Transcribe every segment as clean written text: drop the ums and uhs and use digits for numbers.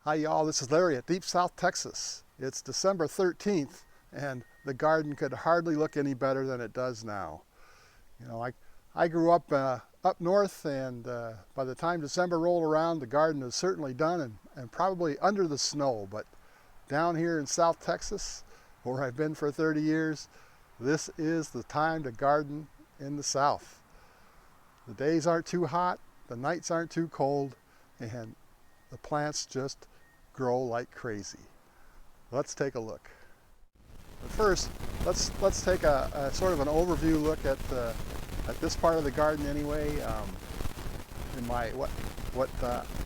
Hi y'all, this is Larry at Deep South, Texas. It's December 13th and the garden could hardly look any better than it does now. You know, I grew up up north and by the time December rolled around the garden is certainly done and probably under the snow, but down here in South Texas where I've been for 30 years, this is the time to garden in the South. The days aren't too hot, the nights aren't too cold, and the plants just grow like crazy. Let's take a look. But first, let's take a sort of an overview look at this part of the garden anyway. In my what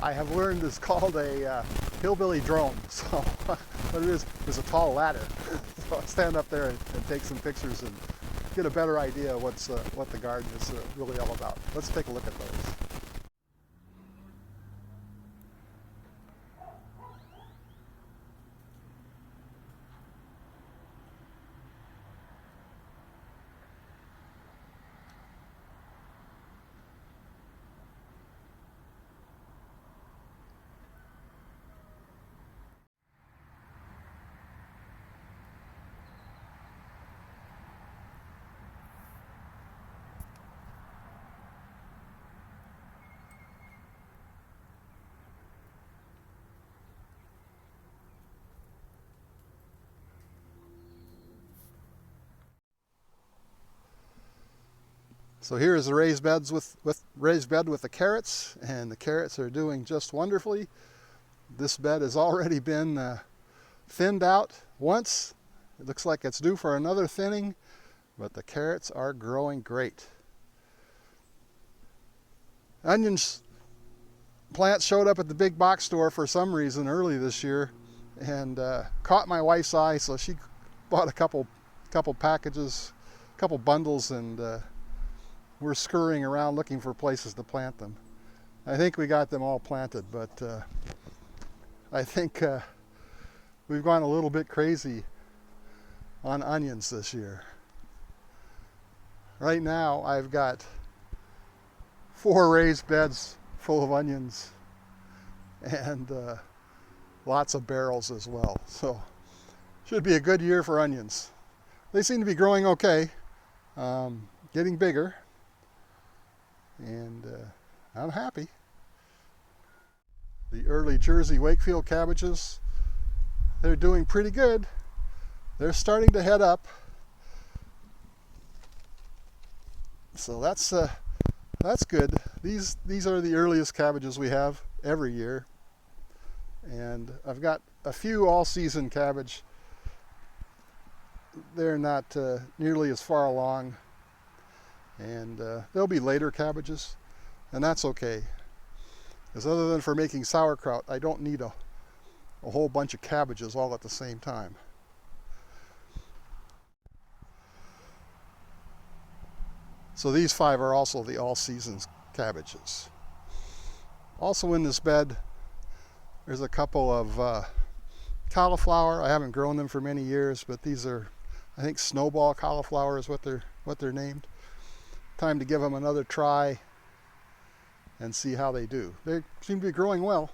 I have learned is called a hillbilly drone. So what it is a tall ladder. So I'll stand up there and take some pictures and get a better idea of what the garden is really all about. Let's take a look at those. So here is the raised bed with the carrots, and the carrots are doing just wonderfully. This bed has already been thinned out once. It looks like it's due for another thinning, but the carrots are growing great. Onions plants showed up at the big box store for some reason early this year and caught my wife's eye, so she bought a couple packages, a couple bundles, and we're scurrying around looking for places to plant them. I think we got them all planted, but I think we've gone a little bit crazy on onions this year. Right now I've got 4 raised beds full of onions and lots of barrels as well. So should be a good year for onions. They seem to be growing okay, getting bigger, and I'm happy. The early Jersey Wakefield cabbages, they're doing pretty good. They're starting to head up. So that's good. These are the earliest cabbages we have every year. And I've got a few all-season cabbage. They're not nearly as far along. And there'll be later cabbages, and that's okay. Because other than for making sauerkraut, I don't need a whole bunch of cabbages all at the same time. So these 5 are also the all-season cabbages. Also in this bed, there's a couple of cauliflower. I haven't grown them for many years, but these are, I think, snowball cauliflower is what they're named. Time to give them another try and see how they do. They seem to be growing well.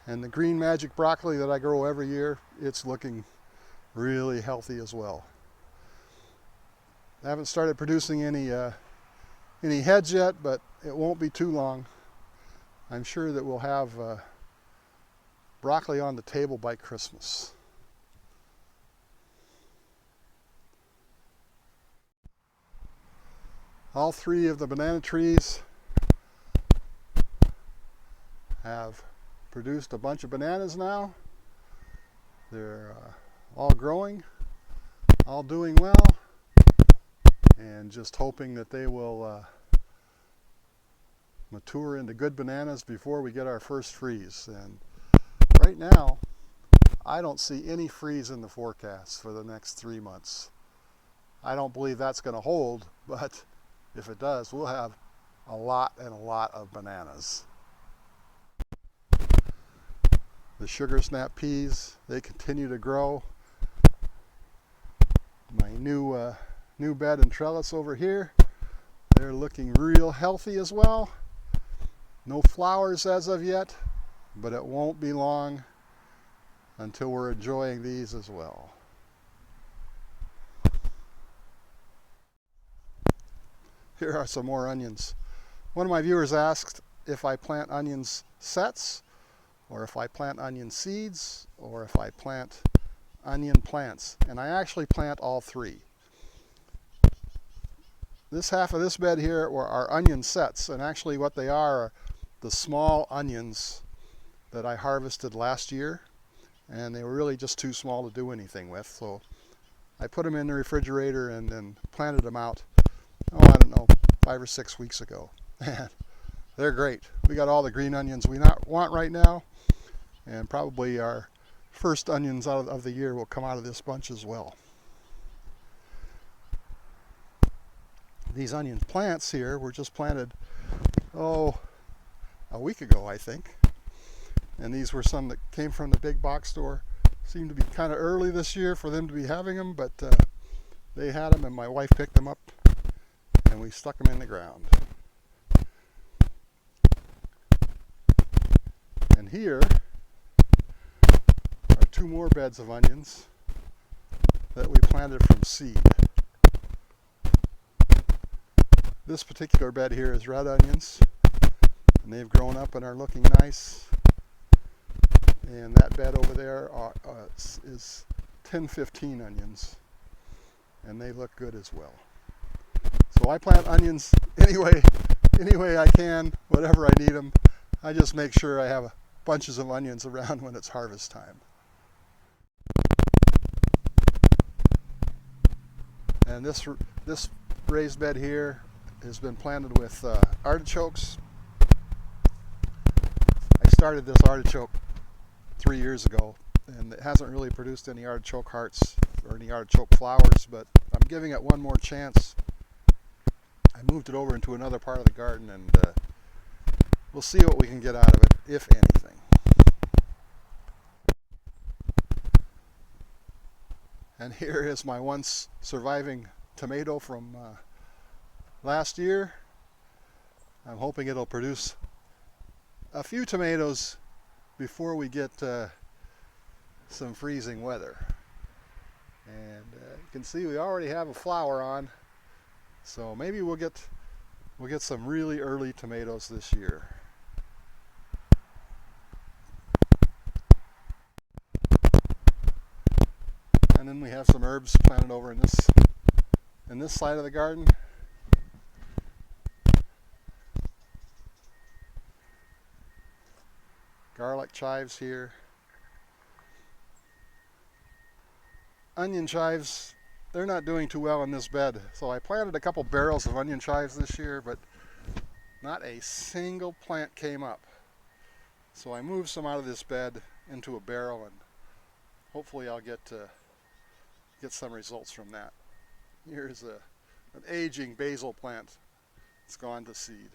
And the green magic broccoli that I grow every year, it's looking really healthy as well. I haven't started producing any heads yet, but it won't be too long. I'm sure that we'll have broccoli on the table by Christmas. All 3 of the banana trees have produced a bunch of bananas now. They're all growing, all doing well, and just hoping that they will mature into good bananas before we get our first freeze. And right now, I don't see any freeze in the forecast for the next 3 months. I don't believe that's going to hold, but if it does, we'll have a lot of bananas. The sugar snap peas, they continue to grow. My new bed and trellis over here, they're looking real healthy as well. No flowers as of yet, but it won't be long until we're enjoying these as well. Here are some more onions. One of my viewers asked if I plant onions sets, or if I plant onion seeds, or if I plant onion plants. And I actually plant all three. This half of this bed here are onion sets, and actually what they are the small onions that I harvested last year, and they were really just too small to do anything with, so I put them in the refrigerator and then planted them out, oh, I don't know, 5 or 6 weeks ago. And they're great. We got all the green onions we want right now, and probably our first onions out of the year will come out of this bunch as well. These onion plants here were just planted, a week ago, I think. And these were some that came from the big box store. Seemed to be kind of early this year for them to be having them, but they had them and my wife picked them up and we stuck them in the ground. And here are 2 more beds of onions that we planted from seed. This particular bed here is red onions, and they've grown up and are looking nice. And that bed over there is 1015 onions, and they look good as well. So I plant onions any way I can, whatever I need them. I just make sure I have bunches of onions around when it's harvest time. And this raised bed here has been planted with artichokes. I started this artichoke 3 years ago, and it hasn't really produced any artichoke hearts or any artichoke flowers, but I'm giving it one more chance. I moved it over into another part of the garden, and we'll see what we can get out of it, if anything. And here is my once surviving tomato from last year. I'm hoping it'll produce a few tomatoes before we get some freezing weather. And you can see we already have a flower on, so maybe we'll get some really early tomatoes this year. And then we have some herbs planted over in this side of the garden. Garlic chives here. Onion chives, they're not doing too well in this bed. So I planted a couple barrels of onion chives this year, but not a single plant came up. So I moved some out of this bed into a barrel, and hopefully I'll get some results from that. Here's an aging basil plant. It's gone to seed.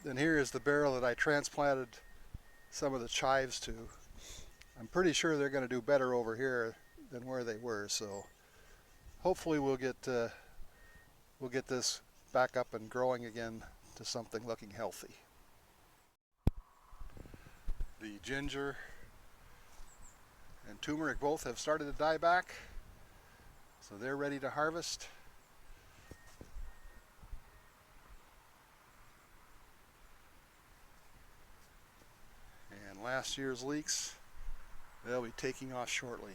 And here is the barrel that I transplanted some of the chives to. I'm pretty sure they're going to do better over here than where they were, so hopefully we'll get this back up and growing again to something looking healthy. The ginger and turmeric both have started to die back, so they're ready to harvest. And last year's leeks, they'll be taking off shortly.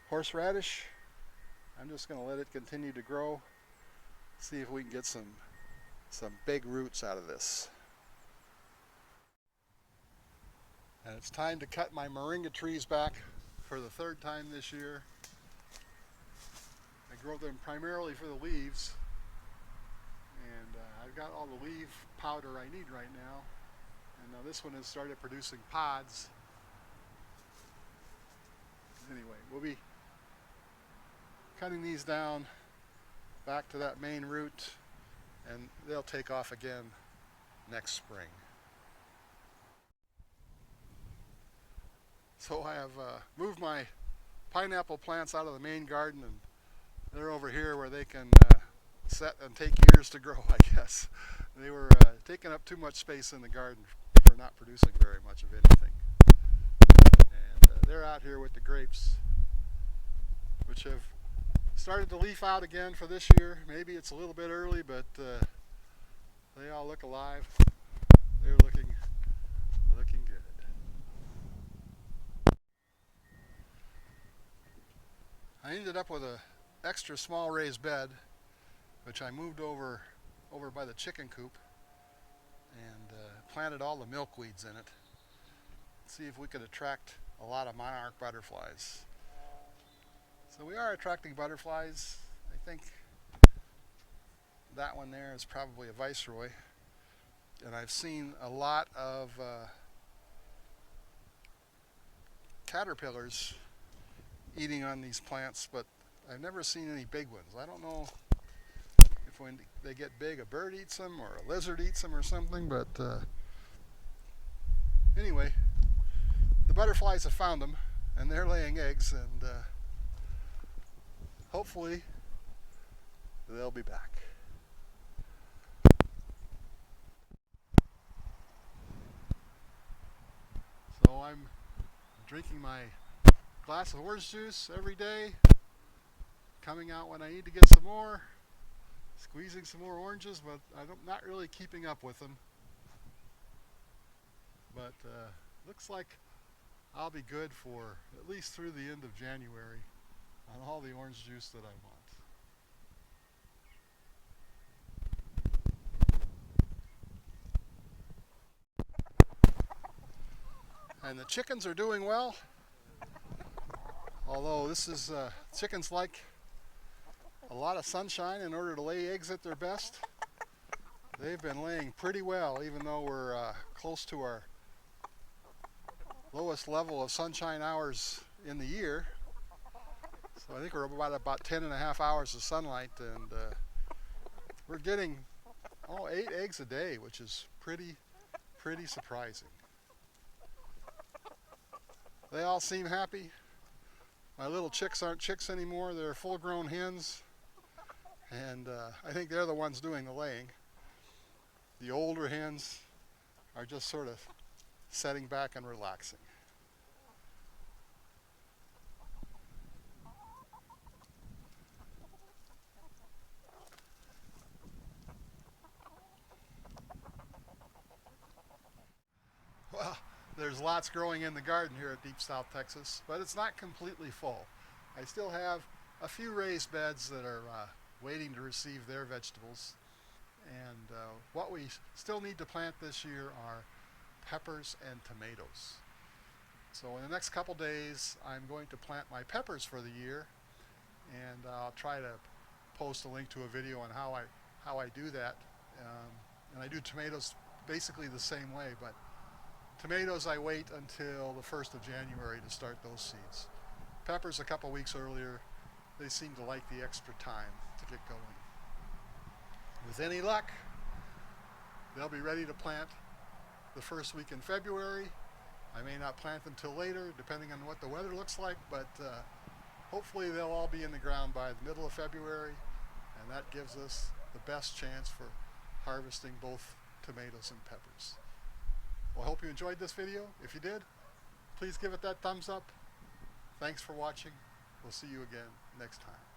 Horseradish, I'm just going to let it continue to grow, see if we can get some big roots out of this. And it's time to cut my moringa trees back for the 3rd time this year. I grow them primarily for the leaves, and I've got all the leaf powder I need right now. And now this one has started producing pods. Anyway, we'll be cutting these down back to that main root, and they'll take off again next spring. So I have moved my pineapple plants out of the main garden, and they're over here where they can set and take years to grow, I guess. They were taking up too much space in the garden for not producing very much of anything. And they're out here with the grapes, which have started to leaf out again for this year. Maybe it's a little bit early, but they all look alive. They're looking good. I ended up with a extra small raised bed, which I moved over by the chicken coop and planted all the milkweeds in it. See if we could attract a lot of monarch butterflies. So we are attracting butterflies. I think that one there is probably a viceroy. And I've seen a lot of caterpillars eating on these plants, but I've never seen any big ones. I don't know if when they get big a bird eats them or a lizard eats them or something, but anyway, the butterflies have found them and they're laying eggs, and hopefully they'll be back. So I'm drinking my glass of orange juice every day, coming out when I need to get some more, squeezing some more oranges, but I'm not really keeping up with them. But looks like I'll be good for at least through the end of January on all the orange juice that I want. And the chickens are doing well, although this is chickens like a lot of sunshine in order to lay eggs at their best. They've been laying pretty well, even though we're close to our lowest level of sunshine hours in the year. So I think we're about 10.5 hours of sunlight, and we're getting 8 eggs a day, which is pretty surprising. They all seem happy. My little chicks aren't chicks anymore, they're full-grown hens, and I think they're the ones doing the laying. The older hens are just sort of setting back and relaxing. Well, there's lots growing in the garden here at Deep South Texas, but it's not completely full. I still have a few raised beds that are waiting to receive their vegetables. And what we still need to plant this year are peppers and tomatoes. So in the next couple days, I'm going to plant my peppers for the year, and I'll try to post a link to a video on how I do that. And I do tomatoes basically the same way, but tomatoes I wait until the 1st of January to start those seeds. Peppers a couple weeks earlier. They seem to like the extra time to get going. With any luck, they'll be ready to plant the first week in February. I may not plant them till later, depending on what the weather looks like, but hopefully they'll all be in the ground by the middle of February, and that gives us the best chance for harvesting both tomatoes and peppers. Well, I hope you enjoyed this video. If you did, please give it that thumbs up. Thanks for watching. We'll see you again next time.